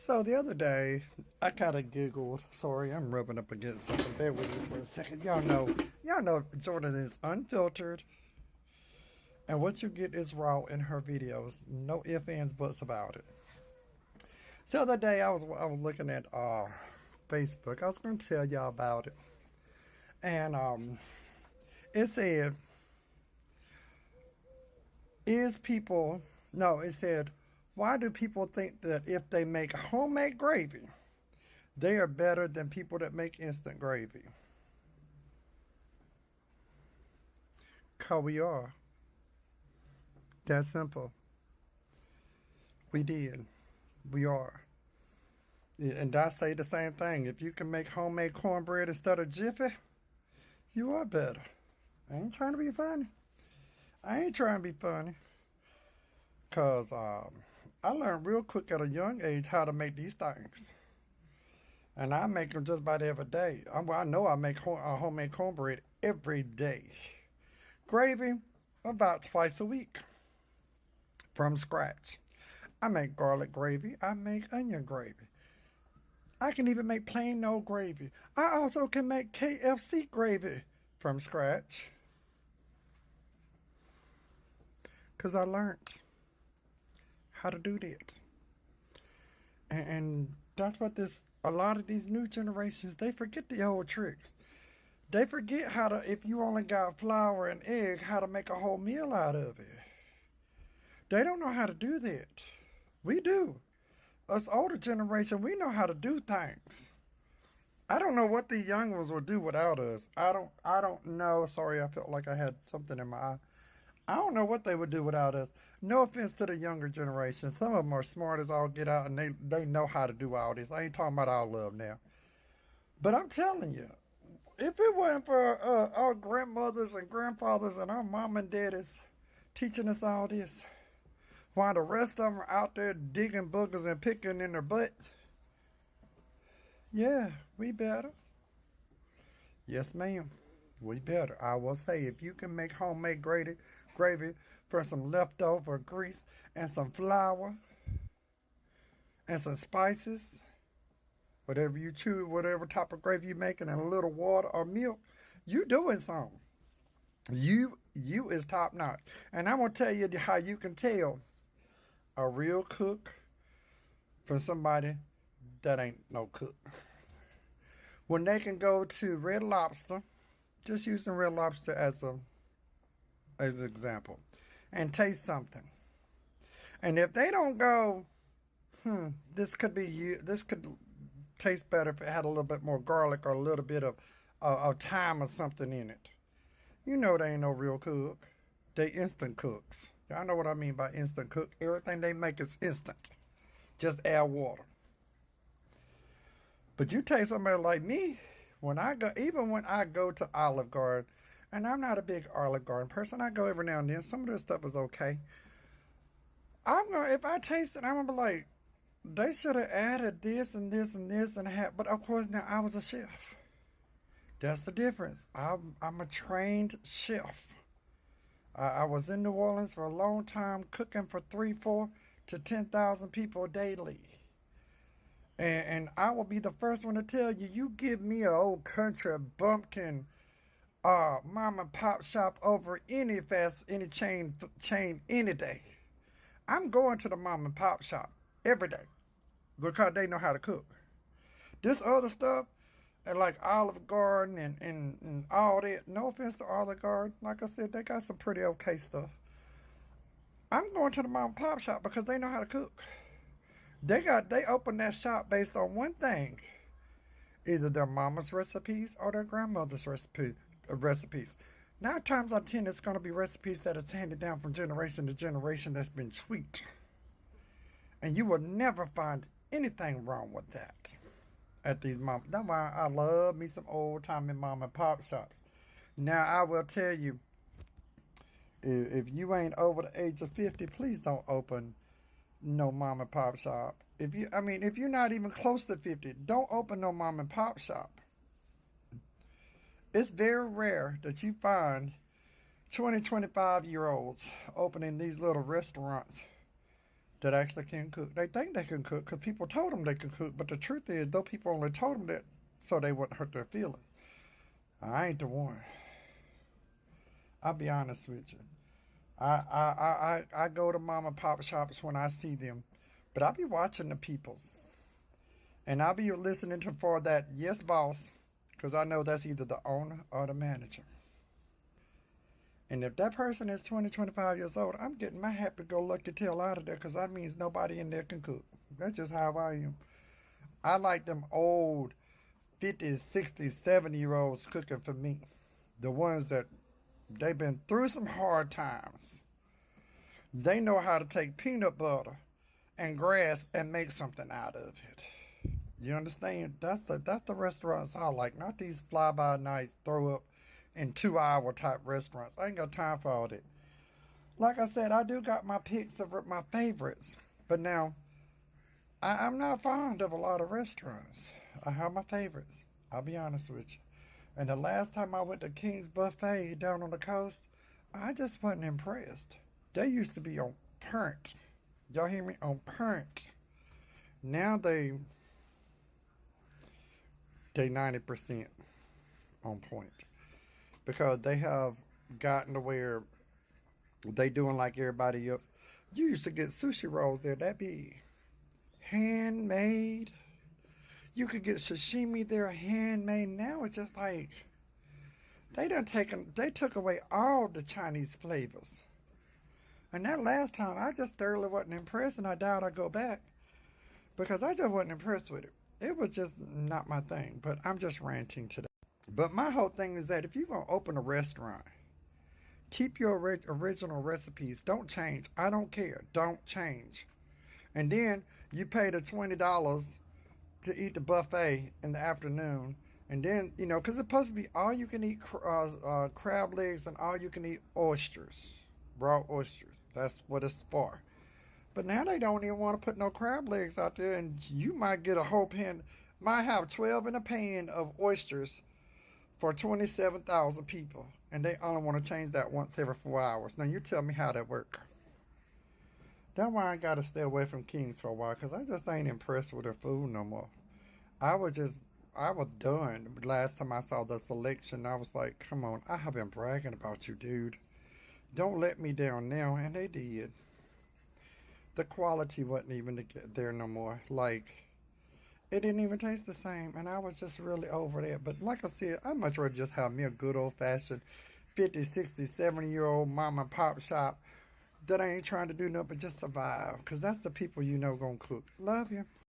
So the other day, I kind of giggled. Sorry, I'm rubbing up against something. Bear with me for a second. Y'all know Jordan is unfiltered, and what you get is raw in her videos. No ifs, ands, buts about it. So the other day, I was looking at Facebook. I was going to tell y'all about it, and it said, "Is people?" No, it said, "Why do people think that if they make homemade gravy, they are better than people that make instant gravy?" 'Cause we are. That simple. We did. We are. And I say the same thing. If you can make homemade cornbread instead of Jiffy, you are better. I ain't trying to be funny. I ain't trying to be funny. Because I learned real quick at a young age how to make these things. And I make them just about every day. I know I make homemade cornbread every day. Gravy, about twice a week from scratch. I make garlic gravy. I make onion gravy. I can even make plain old gravy. I also can make KFC gravy from scratch. Because I learned how to do that. And that's what a lot of these new generations, they forget the old tricks. They forget how to, if you only got flour and egg, how to make a whole meal out of it. They don't know how to do that. We do. Us older generation, we know how to do things. I don't know what the young ones will do without us. I don't know. Sorry, I felt like I had something in my eye. I don't know what they would do without us. No offense to the younger generation. Some of them are smart as all get out and they know how to do all this. I ain't talking about all of them now. But I'm telling you, if it wasn't for our grandmothers and grandfathers and our mom and daddies teaching us all this, while the rest of them are out there digging boogers and picking in their butts, yeah, we better. Yes, ma'am. We better. I will say, if you can make homemade gravy from some leftover grease and some flour and some spices, whatever you choose, whatever type of gravy you're making, and a little water or milk, you doing something. You is top notch. And I'm gonna tell you how you can tell a real cook from somebody that ain't no cook. When they can go to Red Lobster, just using Red Lobster as an example, and taste something. And if they don't go, this could be you. This could taste better if it had a little bit more garlic or a little bit of thyme or something in it. You know they ain't no real cook. They instant cooks. Y'all know what I mean by instant cook. Everything they make is instant. Just add water. But you take somebody like me, even when I go to Olive Garden, and I'm not a big Olive Garden person, I go every now and then. Some of this stuff is okay. If I taste it, I'm gonna be like, they should have added this and this and this and that. But of course, now I was a chef. That's the difference. I'm a trained chef. I was in New Orleans for a long time, cooking for 4 to 10,000 people daily. And I will be the first one to tell you, you give me a old country bumpkin mom and pop shop over any chain any day. I'm going to the mom and pop shop every day because they know how to cook. This other stuff, and like Olive Garden and all that, no offense to Olive Garden, like I said, they got some pretty okay stuff. I'm going to the mom and pop shop because they know how to cook. They open that shop based on one thing. Either their mama's recipes or their grandmother's recipes. 9 times out of 10, it's going to be recipes that is handed down from generation to generation that's been sweet. And you will never find anything wrong with that at these mom. That's why I love me some old timey mom and pop shops. Now I will tell you, if you ain't over the age of 50, please don't open no mom and pop shop. If you're not even close to 50, don't open no mom and pop shop. It's very rare that you find 20, 25-year-olds opening these little restaurants that actually can cook. They think they can cook because people told them they can cook, but the truth is, though people only told them that so they wouldn't hurt their feelings. I ain't the one. I'll be honest with you. I go to mom and pop shops when I see them, but I be watching the peoples, and I be listening to for that yes boss, because I know that's either the owner or the manager. And if that person is 20, 25 years old, I'm getting my happy-go-lucky tail out of there because that means nobody in there can cook. That's just how I am. I like them old 50, 60, 70-year-olds cooking for me. The ones that they've been through some hard times. They know how to take peanut butter and grass and make something out of it. You understand? That's the restaurants I like, not these fly-by-nights, throw up in 2 hour type restaurants. I ain't got time for all that. Like I said, I do got my picks of my favorites. But now, I'm not fond of a lot of restaurants. I have my favorites. I'll be honest with you. And the last time I went to King's Buffet down on the coast, I just wasn't impressed. They used to be on point. Y'all hear me? On point. Now they 90% on point. Because they have gotten to where they doing like everybody else. You used to get sushi rolls there that be handmade. You could get sashimi there handmade. Now it's just like they took away all the Chinese flavors. And that last time I just thoroughly wasn't impressed, and I doubt I'd go back because I just wasn't impressed with it. It was just not my thing. But I'm just ranting today. But my whole thing is that if you're going to open a restaurant, keep your original recipes. Don't change. I don't care. Don't change. And then you pay the $20 to eat the buffet in the afternoon. And then, because it's supposed to be all you can eat crab legs and all you can eat oysters. Raw oysters. That's what it's for. But now they don't even want to put no crab legs out there. And you might get a whole pan. Might have 12 in a pan of oysters for 27,000 people, and they only want to change that once every 4 hours. Now, you tell me how that works. That's why I got to stay away from Kings for a while, because I just ain't impressed with their food no more. I was done. Last time I saw the selection, I was like, come on, I have been bragging about you, dude. Don't let me down now, and they did. The quality wasn't even there no more. Like, it didn't even taste the same, and I was just really over that. But like I said, I'd much rather just have me a good old-fashioned 50, 60, 70-year-old mom and pop shop that ain't trying to do nothing but just survive, because that's the people going to cook. Love you.